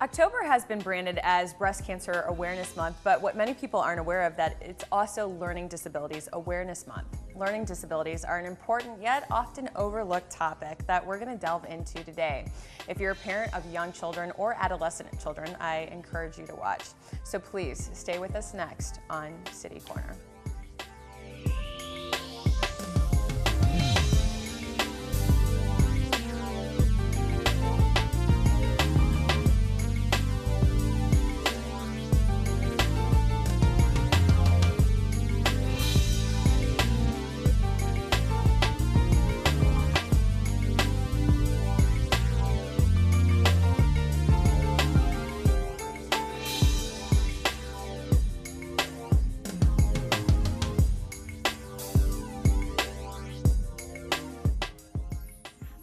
October has been branded as Breast Cancer Awareness Month, but what many people aren't aware of that it's also Learning Disabilities Awareness Month. Learning disabilities are an important yet often overlooked topic that we're going to delve into today. If you're a parent of young children or adolescent children, I encourage you to watch. So please stay with us next on City Corner.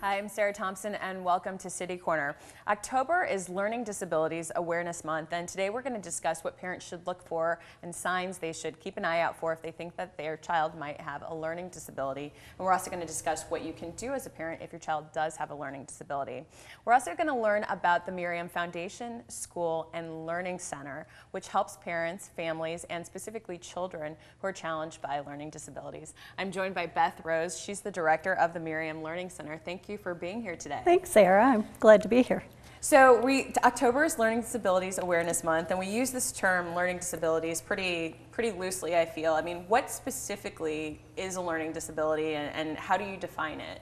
Hi, I'm Sarah Thompson and welcome to City Corner. October is Learning Disabilities Awareness Month, and today we're going to discuss what parents should look for and signs they should keep an eye out for if they think that their child might have a learning disability. And we're also going to discuss what you can do as a parent if your child does have a learning disability. We're also going to learn about the Miriam Foundation, School, and Learning Center, which helps parents, families, and specifically children who are challenged by learning disabilities. I'm joined by Beth Rose. She's the director of the Miriam Learning Center. Thank you for being here today. Thanks, Sarah. I'm glad to be here. So October is Learning Disabilities Awareness Month, and we use this term learning disabilities pretty loosely, I feel. I mean, what specifically is a learning disability and how do you define it?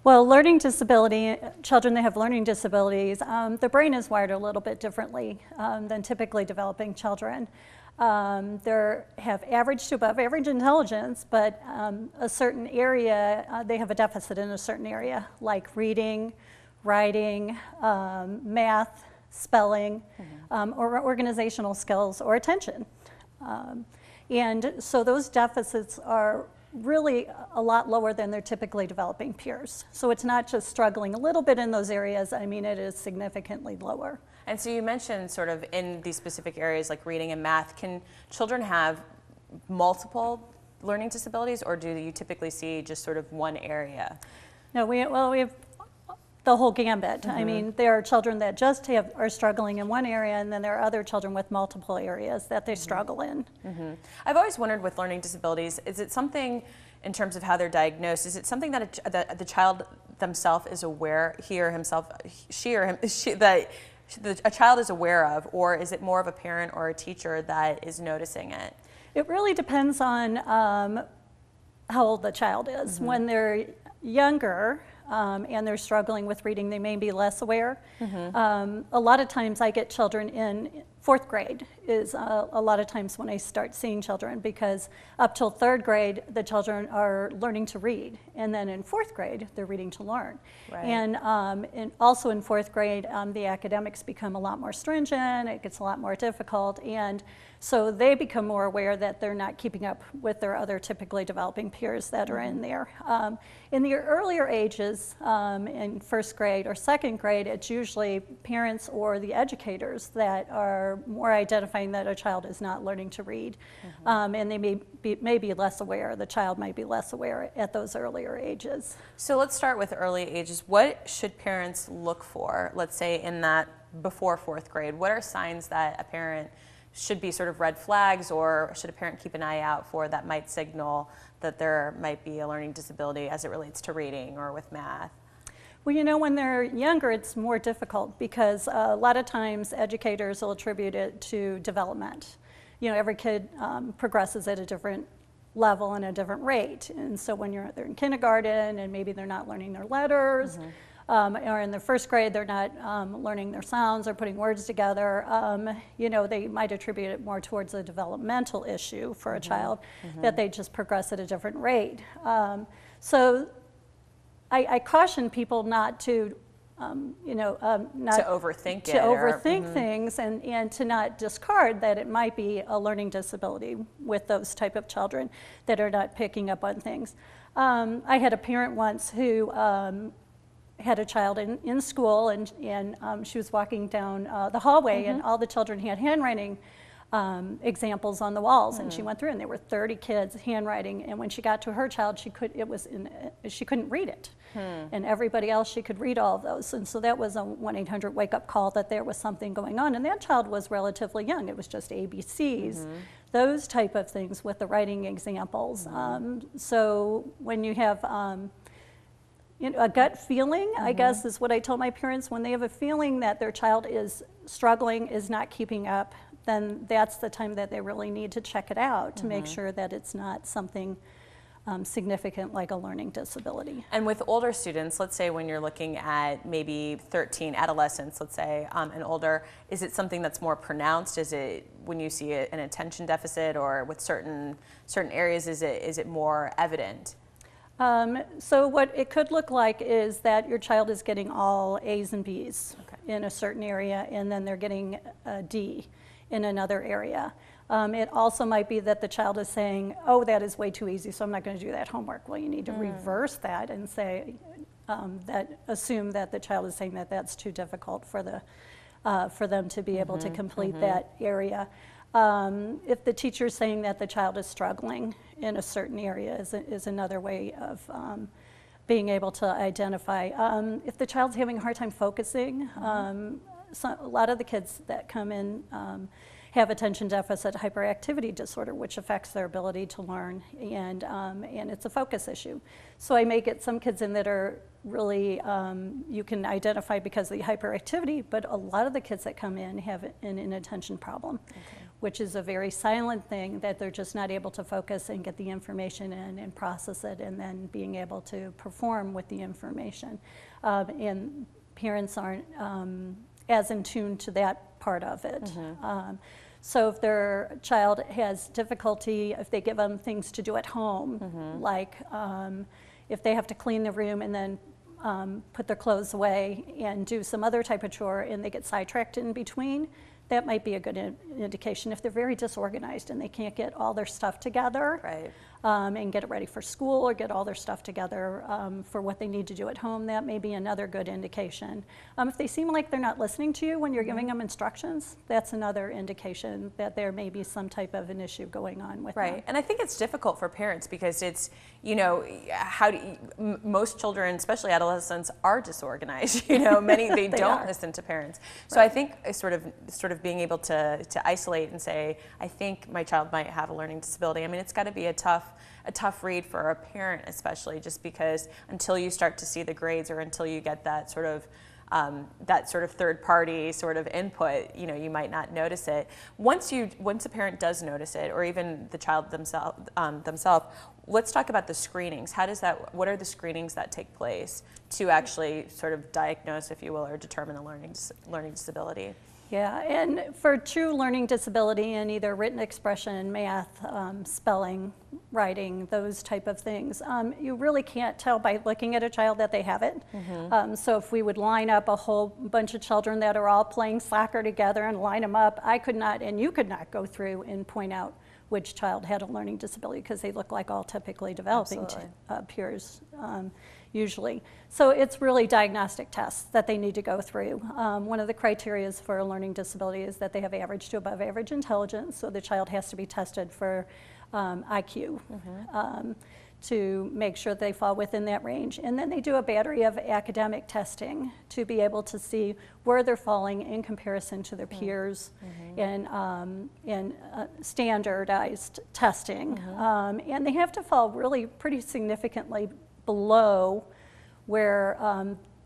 Well, learning disability, children that have learning disabilities, their brain is wired a little bit differently than typically developing children. They have average to above average intelligence, but a certain area, they have a deficit in a certain area, like reading, writing, math, spelling, or organizational skills or attention. And so those deficits are really a lot lower than their typically developing peers. So it's not just struggling a little bit in those areas, I mean, it is significantly lower. And so you mentioned sort of in these specific areas like reading and math, can children have multiple learning disabilities or do you typically see just sort of one area? No, we have the whole gambit. I mean, there are children that just are struggling in one area, and then there are other children with multiple areas that they struggle in. I've always wondered with learning disabilities, is it something in terms of how they're diagnosed, is it something that that the child themselves is aware, that a child is aware of, or is it more of a parent or a teacher that is noticing it? It really depends on how old the child is. When they're younger and they're struggling with reading, they may be less aware. A lot of times I get children in fourth grade is a lot of times when I start seeing children, because up till third grade the children are learning to read, and then in fourth grade they're reading to learn. Right. And also in fourth grade the academics become a lot more stringent, it gets a lot more difficult, and so they become more aware that they're not keeping up with their other typically developing peers that are in there. In the earlier ages, in first grade or second grade, it's usually parents or the educators that are more identifying that a child is not learning to read, and they may be less aware, the child might be less aware at those earlier ages. So let's start with early ages. What should parents look for, let's say in that before fourth grade? What are signs that a parent should be sort of red flags, or should a parent keep an eye out for that might signal that there might be a learning disability as it relates to reading or with math? Well, you know, when they're younger, it's more difficult because a lot of times educators will attribute it to development. You know, every kid progresses at a different level and a different rate. And so when they're in kindergarten and maybe they're not learning their letters, or in the first grade they're not learning their sounds or putting words together, you know, they might attribute it more towards a developmental issue for a child, that they just progress at a different rate. So I caution people not to, not to overthink things, and to not discard that it might be a learning disability with those type of children that are not picking up on things. I had a parent once who had a child in school, and she was walking down the hallway, and all the children had handwriting examples on the walls, and she went through, and there were 30 kids handwriting, and when she got to her child, she couldn't read it, and everybody else, she could read all of those, and so that was a 1-800 wake-up call that there was something going on, and that child was relatively young. It was just ABCs, those type of things with the writing examples. So when you have a gut feeling, I guess, is what I tell my parents. When they have a feeling that their child is struggling, is not keeping up, then that's the time that they really need to check it out to make sure that it's not something significant like a learning disability. And with older students, let's say when you're looking at maybe 13 adolescents, let's say, and older, is it something that's more pronounced? Is it when you see an attention deficit, or with certain areas, is it more evident? So what it could look like is that your child is getting all A's and B's in a certain area, and then they're getting a D in another area. It also might be that the child is saying, oh, that is way too easy, so I'm not going to do that homework. Well, you need to reverse that and say, assume that the child is saying that that's too difficult for them to be able to complete that area. If the teacher is saying that the child is struggling in a certain area is another way of being able to identify. If the child's having a hard time focusing, a lot of the kids that come in have attention deficit hyperactivity disorder, which affects their ability to learn, and it's a focus issue. So I may get some kids in that are really, you can identify because of the hyperactivity, but a lot of the kids that come in have an inattention problem, which is a very silent thing that they're just not able to focus and get the information in and process it, and then being able to perform with the information. And parents aren't as in tune to that part of it. So if their child has difficulty, if they give them things to do at home, like if they have to clean the room and then put their clothes away and do some other type of chore, and they get sidetracked in between, that might be a good indication. If they're very disorganized and they can't get all their stuff together, and get it ready for school, or get all their stuff together for what they need to do at home, that may be another good indication. If they seem like they're not listening to you when you're giving them instructions, that's another indication that there may be some type of an issue going on with them. And I think it's difficult for parents because it's, most children, especially adolescents, are disorganized. Many they don't listen to parents. So I think sort of being able to isolate and say, I think my child might have a learning disability. I mean, it's got to be a tough read for a parent, especially just because until you start to see the grades, or until you get that sort of third party sort of input, you might not notice it. Once a parent does notice it, or even the child themselves, let's talk about the screenings. What are the screenings that take place to actually sort of diagnose, if you will, or determine a learning disability? Yeah, and for true learning disability in either written expression, math, spelling, writing, those type of things, you really can't tell by looking at a child that they have it. So if we would line up a whole bunch of children that are all playing soccer together and line them up, I could not, and you could not go through and point out which child had a learning disability, because they look like all typically developing peers usually. So it's really diagnostic tests that they need to go through. One of the criteria for a learning disability is that they have average to above average intelligence, so the child has to be tested for IQ to make sure they fall within that range. And then they do a battery of academic testing to be able to see where they're falling in comparison to their peers, and standardized testing. And they have to fall really pretty significantly below where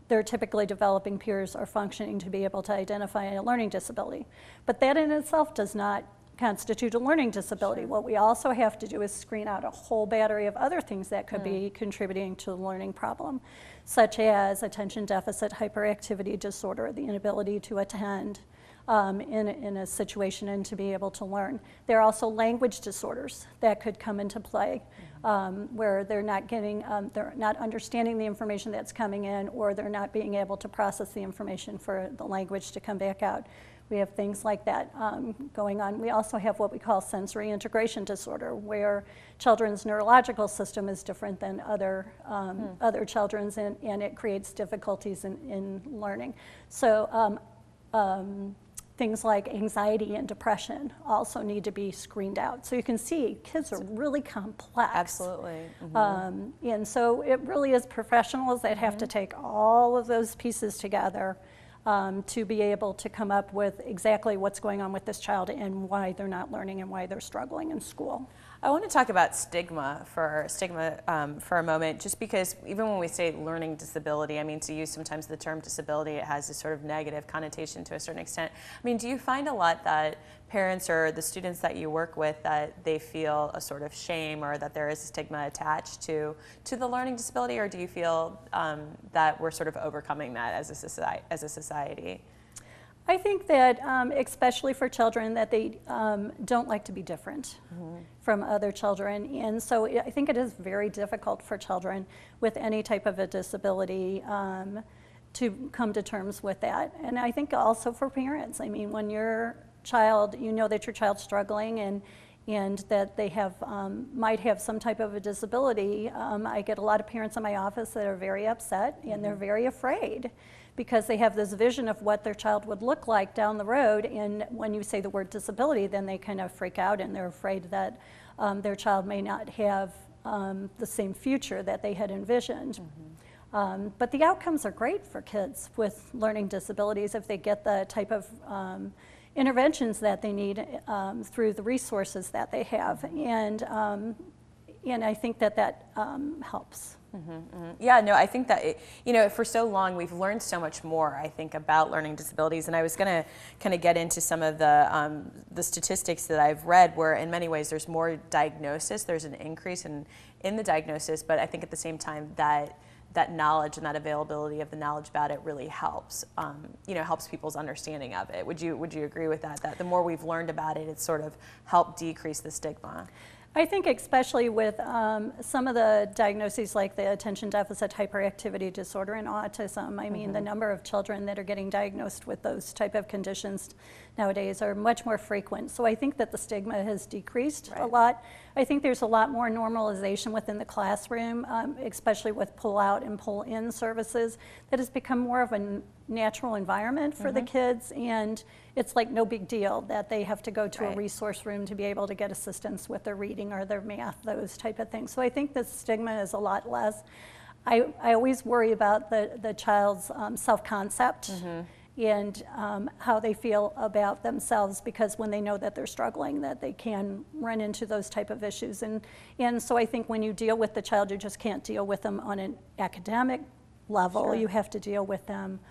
their typically developing peers are functioning to be able to identify a learning disability. But that in itself does not constitute a learning disability. What we also have to do is screen out a whole battery of other things that could be contributing to the learning problem, such as attention deficit hyperactivity disorder, the inability to attend in a situation and to be able to learn. There are also language disorders that could come into play, where they're not understanding the information that's coming in, or they're not being able to process the information for the language to come back out. We have things like that going on. We also have what we call sensory integration disorder, where children's neurological system is different than other children's, and it creates difficulties in learning. So things like anxiety and depression also need to be screened out. So you can see kids are really complex. Absolutely. And so it really is professionals that have to take all of those pieces together to be able to come up with exactly what's going on with this child and why they're not learning and why they're struggling in school. I want to talk about stigma for a moment, just because even when we say learning disability, I mean, to use sometimes the term disability, it has this sort of negative connotation to a certain extent. I mean, do you find a lot that parents or the students that you work with, that they feel a sort of shame or that there is a stigma attached to the learning disability, or do you feel that we're sort of overcoming that as a society? I think that, especially for children, that they don't like to be different from other children. And so I think it is very difficult for children with any type of a disability to come to terms with that. And I think also for parents. I mean, when your child, you know that your child's struggling and that they have might have some type of a disability, I get a lot of parents in my office that are very upset and they're very afraid, because they have this vision of what their child would look like down the road, and when you say the word disability, then they kind of freak out and they're afraid that their child may not have the same future that they had envisioned. But the outcomes are great for kids with learning disabilities if they get the type of interventions that they need through the resources that they have, and I think that helps. Yeah, no, I think that, you know, for so long we've learned so much more, I think, about learning disabilities, and I was going to kind of get into some of the statistics that I've read, where in many ways there's more diagnosis, there's an increase in the diagnosis, but I think at the same time that knowledge and that availability of the knowledge about it really helps, you know, helps people's understanding of it. Would you agree with that? That the more we've learned about it, it's sort of helped decrease the stigma? I think especially with some of the diagnoses like the attention deficit hyperactivity disorder and autism, I mean, the number of children that are getting diagnosed with those type of conditions nowadays are much more frequent. So I think that the stigma has decreased a lot. I think there's a lot more normalization within the classroom, especially with pull-out and pull-in services, that has become more of a natural environment for the kids, and it's like no big deal that they have to go to a resource room to be able to get assistance with their reading or their math, those type of things. So I think the stigma is a lot less. I always worry about the child's self-concept and how they feel about themselves, because when they know that they're struggling, that they can run into those type of issues. And so I think when you deal with the child, you just can't deal with them on an academic level. You have to deal with them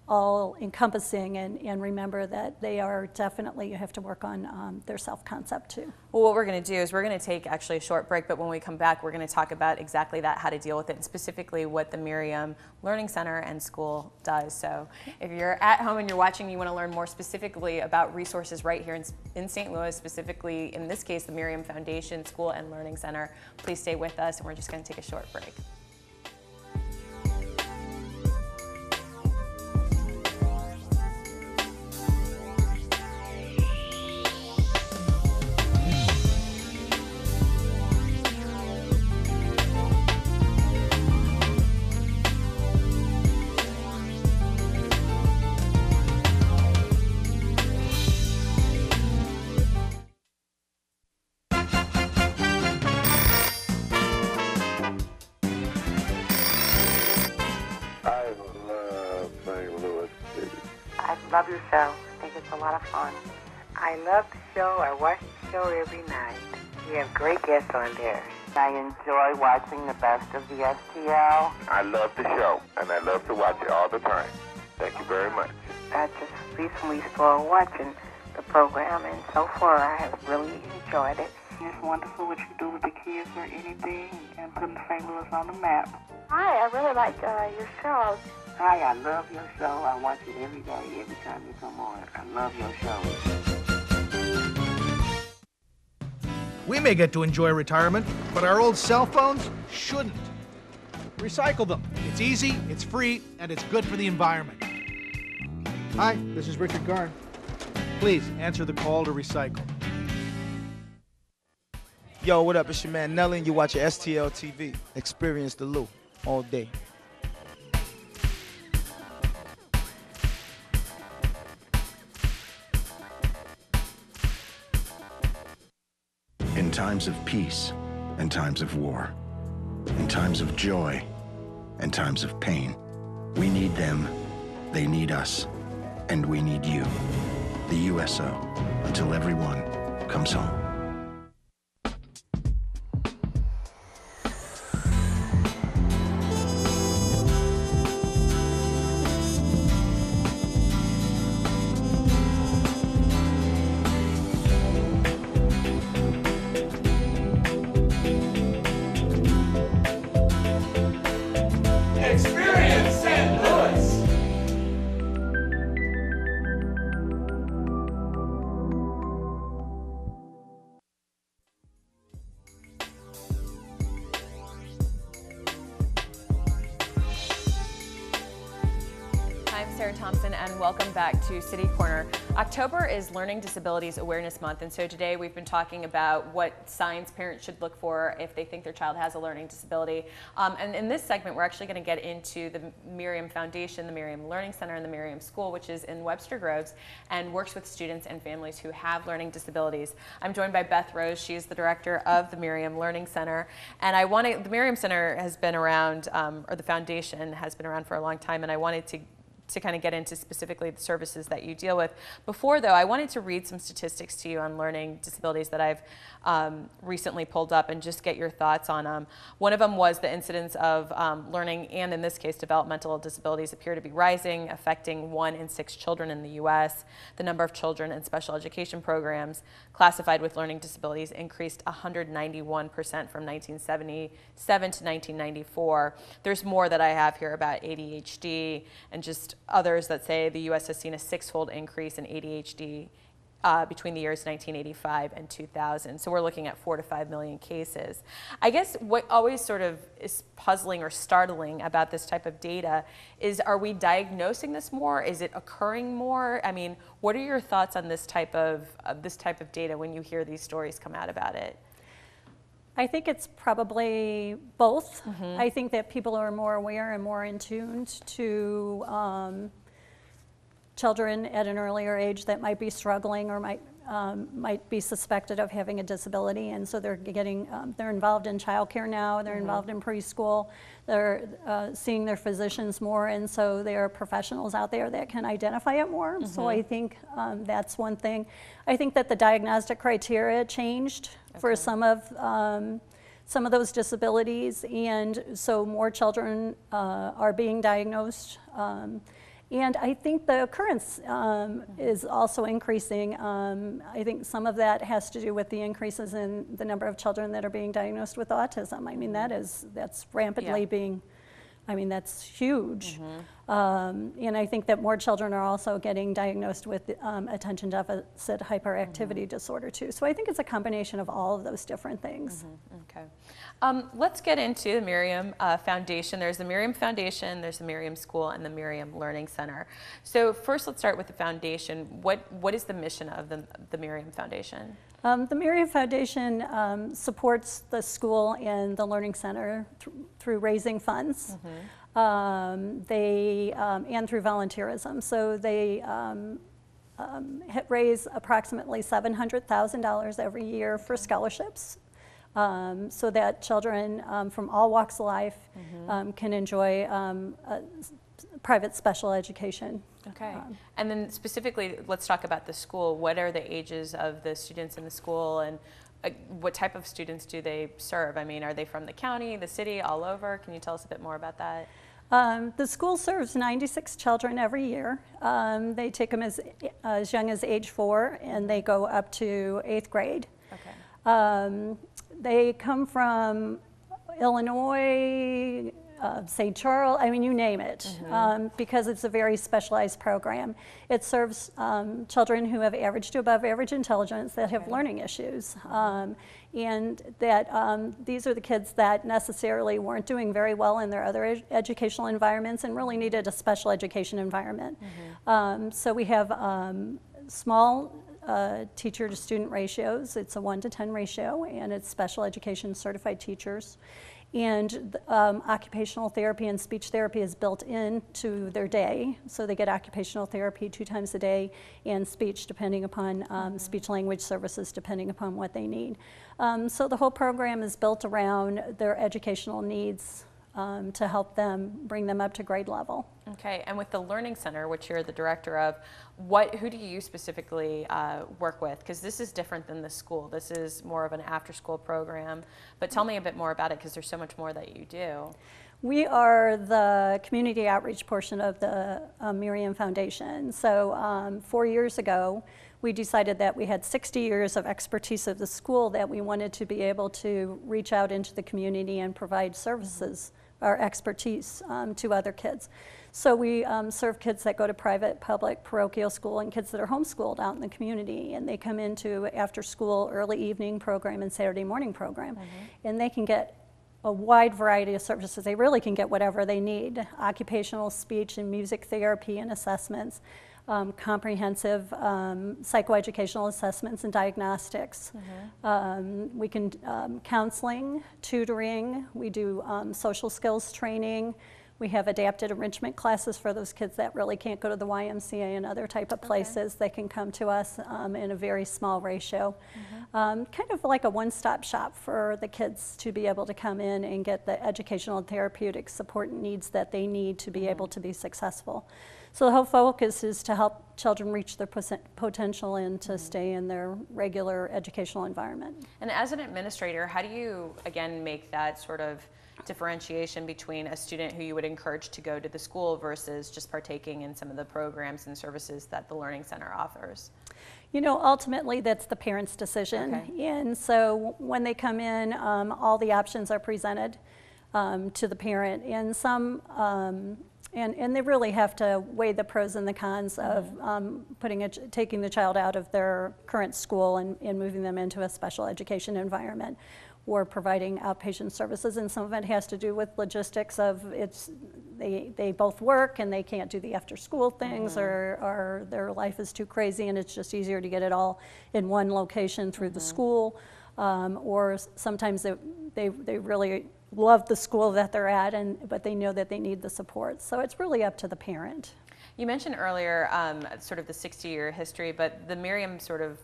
all encompassing, and remember that they are definitely, you have to work on their self-concept too. Well, what we're going to do is we're going to take actually a short break, but when we come back, we're going to talk about exactly that, how to deal with it, and specifically what the Miriam Learning Center and school does. So if you're at home and you're watching, you want to learn more specifically about resources right here in St. Louis, specifically in this case, the Miriam Foundation School and Learning Center, please stay with us, and we're just going to take a short break. Love your show. I think it's a lot of fun. I love the show. I watch the show every night. You have great guests on there. I enjoy watching the best of the STL. I love the show, and I love to watch it all the time. Thank you very much. I just recently started watching the program, and so far I have really enjoyed it. It's wonderful what you do with the kids or anything, and putting St. Louis on the map. Hi, I really like your show. Hi, I love your show. I watch it every day, every time you come on. I love your show. We may get to enjoy retirement, but our old cell phones shouldn't. Recycle them. It's easy, it's free, and it's good for the environment. Hi, this is Richard Garn. Please answer the call to recycle. Yo, what up? It's your man Nelly, and you watch STL TV. Experience the Lou all day. times of peace and times of war, in times of joy and times of pain. We need them, they need us, and we need you. The USO, until everyone comes home. I'm Sarah Thompson and welcome back to City Corner. October is Learning Disabilities Awareness Month, and so today we've been talking about what signs parents should look for if they think their child has a learning disability. And in this segment we're actually going to get into the Miriam Foundation, the Miriam Learning Center, and the Merriam School, which is in Webster Groves and works with students and families who have learning disabilities. I'm joined by Beth Rose. She is the director of the Miriam Learning Center, and the Merriam Center has been around, or the foundation has been around for a long time, and I wanted to kind of get into specifically the services that you deal with. Before though, I wanted to read some statistics to you on learning disabilities that I've recently pulled up and just get your thoughts on them. One of them was the incidence of learning, and in this case developmental disabilities, appear to be rising, affecting 1 in 6 children in the US. The number of children in special education programs classified with learning disabilities increased 191% from 1977 to 1994. There's more that I have here about ADHD and just others that say the U.S. has seen a 6-fold increase in ADHD between the years 1985 and 2000. So we're looking at 4 to 5 million cases. I guess what always sort of is puzzling or startling about this type of data is, are we diagnosing this more? Is it occurring more? I mean, what are your thoughts on this type of data when you hear these stories come out about it? I think it's probably both. Mm-hmm. I think that people are more aware and more in tune to children at an earlier age that might be struggling or might be suspected of having a disability, and so they're involved in childcare now. They're mm-hmm. involved in preschool. They're seeing their physicians more, and so there are professionals out there that can identify it more. Mm-hmm. So I think that's one thing. I think that the diagnostic criteria changed for some of those disabilities, and so more children are being diagnosed. And I think the occurrence is also increasing. I think some of that has to do with the increases in the number of children that are being diagnosed with autism. I mean, that's rampantly being, I mean, that's huge. Mm-hmm. And I think that more children are also getting diagnosed with attention deficit hyperactivity mm-hmm. disorder too. So I think it's a combination of all of those different things. Mm-hmm. Okay. Let's get into the Miriam Foundation. There's the Miriam Foundation, there's the Merriam School, and the Miriam Learning Center. So first let's start with the foundation. What is the mission of the Miriam Foundation? The Miriam Foundation supports the school and the Learning Center through raising funds. Mm-hmm. And through volunteerism. So they raise approximately $700,000 every year for scholarships. So that children from all walks of life mm-hmm. Can enjoy private special education. Okay. And then specifically, let's talk about the school. What are the ages of the students in the school, and what type of students do they serve? I mean, are they from the county, the city, all over? Can you tell us a bit more about that? The school serves 96 children every year. They take them as young as age 4, and they go up to 8th grade. Okay. They come from Illinois, St. Charles, I mean, you name it, mm-hmm. Because it's a very specialized program. It serves children who have average to above average intelligence that have learning issues. And that these are the kids that necessarily weren't doing very well in their other educational environments and really needed a special education environment. Mm-hmm. So we have small teacher to student ratios. It's a 1 to 10 ratio, and it's special education certified teachers. And occupational therapy and speech therapy is built into their day. So they get occupational therapy 2 times a day and speech depending upon speech language services depending upon what they need. So the whole program is built around their educational needs to help them bring them up to grade level. Okay, and with the Learning Center, which you're the director of, who do you specifically work with? Because this is different than the school. This is more of an after-school program. But tell me a bit more about it, because there's so much more that you do. We are the community outreach portion of the Miriam Foundation. So 4 years ago, we decided that we had 60 years of expertise of the school that we wanted to be able to reach out into the community and provide services, our expertise to other kids. So we serve kids that go to private, public, parochial school and kids that are homeschooled out in the community, and they come into after school, early evening program and Saturday morning program. And they can get a wide variety of services. They really can get whatever they need: occupational, speech, and music therapy and assessments, comprehensive psychoeducational assessments and diagnostics. We can counseling, tutoring. We do social skills training. We have adapted enrichment classes for those kids that really can't go to the YMCA and other type of places. They can come to us in a very small ratio. Kind of like a one-stop shop for the kids to be able to come in and get the educational and therapeutic support and needs that they need to be able to be successful. So the whole focus is to help children reach their potential and to stay in their regular educational environment. And as an administrator, how do you, again, make that sort of differentiation between a student who you would encourage to go to the school versus just partaking in some of the programs and services that the Learning Center offers? You know, ultimately that's the parent's decision. And so when they come in, all the options are presented to the parent, and some and they really have to weigh the pros and the cons of taking the child out of their current school and moving them into a special education environment, or providing outpatient services. And some of it has to do with logistics of they both work and they can't do the after school things, or their life is too crazy and it's just easier to get it all in one location through the school, or sometimes they really love the school that they're at, but they know that they need the support. So it's really up to the parent. You mentioned earlier sort of the 60-year history, but the Merriam sort of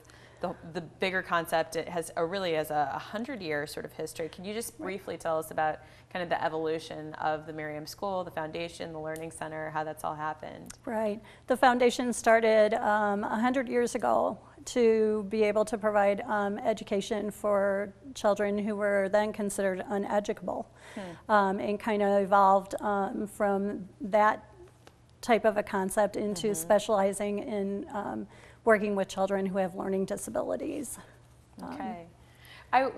the bigger concept, it has really has a 100-year sort of history. Can you just briefly tell us about kind of the evolution of the Merriam School, the foundation, the Learning Center, how that's all happened? Right. The foundation started 100 years ago to be able to provide education for children who were then considered uneducable, and kind of evolved from that type of a concept into specializing in working with children who have learning disabilities. Okay. I'm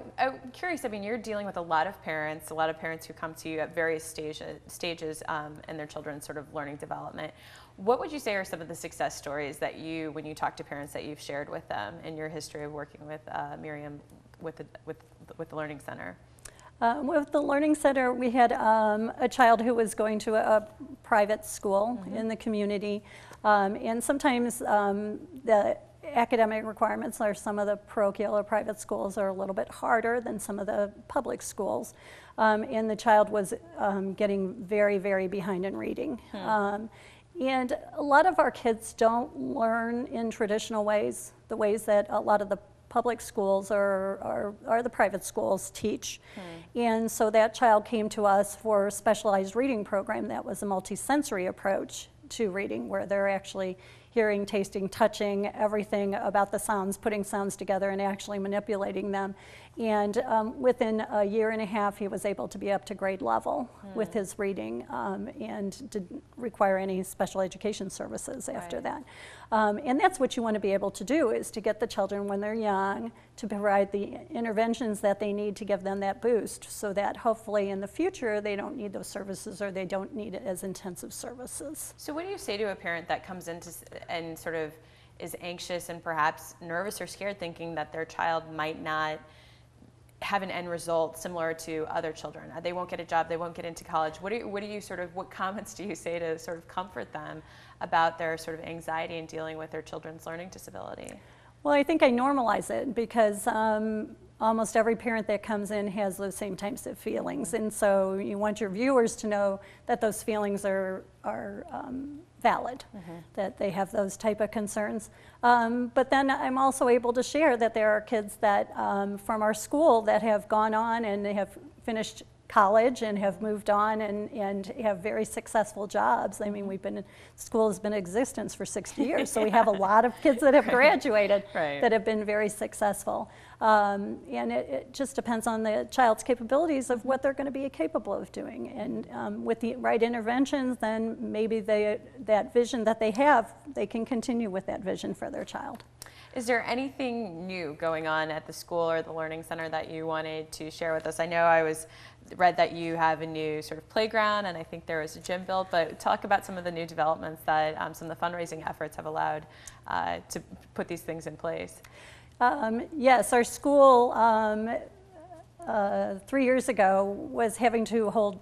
curious, I mean, you're dealing with a lot of parents who come to you at various stages in their children's sort of learning development. What would you say are some of the success stories that when you talk to parents, that you've shared with them in your history of working with Miriam with the Learning Center? With the Learning Center, we had a child who was going to a private school in the community, and sometimes the academic requirements are some of the parochial or private schools are a little bit harder than some of the public schools, and the child was getting very, very behind in reading. And a lot of our kids don't learn in traditional ways, the ways that a lot of the public schools or the private schools teach. And so that child came to us for a specialized reading program that was a multisensory approach to reading, where they're actually hearing, tasting, touching everything about the sounds, putting sounds together and actually manipulating them. And within a year and a half, he was able to be up to grade level with his reading, and didn't require any special education services after that. And that's what you want to be able to do, is to get the children when they're young to provide the interventions that they need to give them that boost, so that hopefully in the future they don't need those services, or they don't need it as intensive services. So what do you say to a parent that comes into and sort of is anxious and perhaps nervous or scared, thinking that their child might not have an end result similar to other children? They won't get a job, they won't get into college. What comments do you say to sort of comfort them about their sort of anxiety in dealing with their children's learning disability? Well, I think I normalize it, because almost every parent that comes in has those same types of feelings. And so you want your viewers to know that those feelings are valid, that they have those type of concerns. But then I'm also able to share that there are kids that from our school that have gone on and they have finished college and have moved on and have very successful jobs. I mean, school has been in existence for 60 years, so we have a lot of kids that have graduated that have been very successable. And it just depends on the child's capabilities of what they're going to be capable of doing. And with the right interventions, then maybe that vision that they have, they can continue with that vision for their child. Is there anything new going on at the school or the Learning Center that you wanted to share with us? I know I read that you have a new sort of playground, and I think there was a gym built, but talk about some of the new developments that some of the fundraising efforts have allowed to put these things in place. Yes, our school 3 years ago was having to hold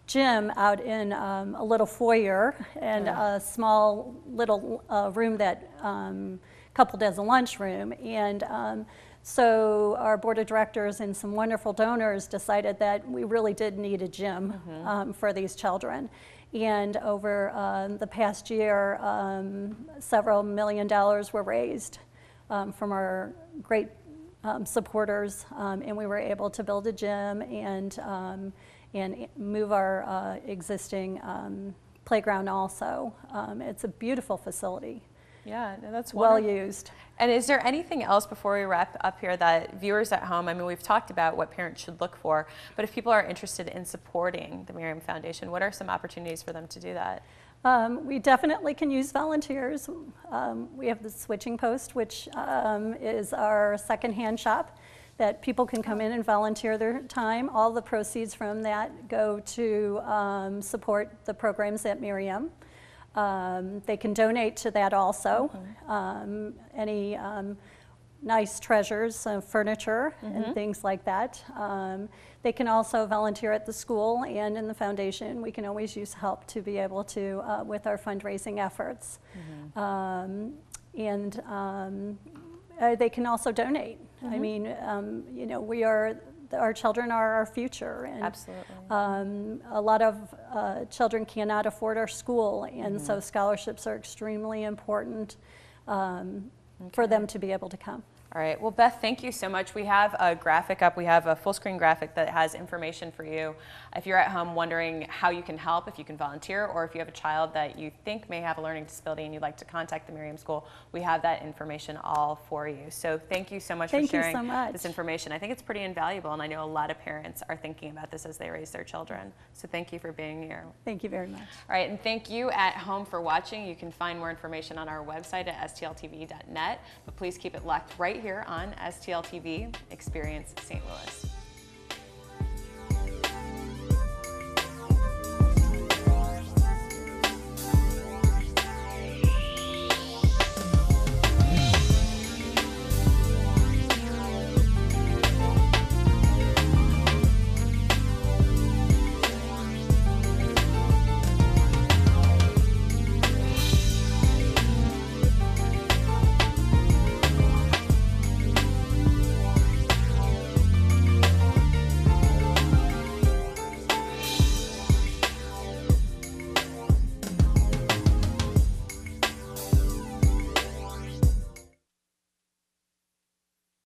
gym out in a little foyer and a small little room that coupled as a lunchroom. And so our board of directors and some wonderful donors decided that we really did need a gym for these children. And over the past year, several $1 million were raised from our great supporters, and we were able to build a gym and move our existing playground also. It's a beautiful facility. Yeah, no, that's well wonderful. used. And is there anything else before we wrap up here that viewers at home, I mean, we've talked about what parents should look for, but if people are interested in supporting the Miriam Foundation, what are some opportunities for them to do that? We definitely can use volunteers. We have the Switching Post, which is our secondhand shop that people can come in and volunteer their time. All the proceeds from that go to support the programs at Merriam. They can donate to that also. Any nice treasures, furniture and things like that. They can also volunteer at the school and in the foundation. We can always use help to be able to, with our fundraising efforts. They can also donate. I mean, you know, our children are our future. And, absolutely. A lot of children cannot afford our school, and so scholarships are extremely important for them to be able to come. All right. Well, Beth, thank you so much. We have a graphic up. We have a full screen graphic that has information for you. If you're at home wondering how you can help, if you can volunteer, or if you have a child that you think may have a learning disability and you'd like to contact the Merriam School, we have that information all for you. So thank you so much for sharing this information. I think it's pretty invaluable, and I know a lot of parents are thinking about this as they raise their children. So thank you for being here. Thank you very much. All right, and thank you at home for watching. You can find more information on our website at stltv.net, but please keep it locked right here on STL TV Experience St. Louis.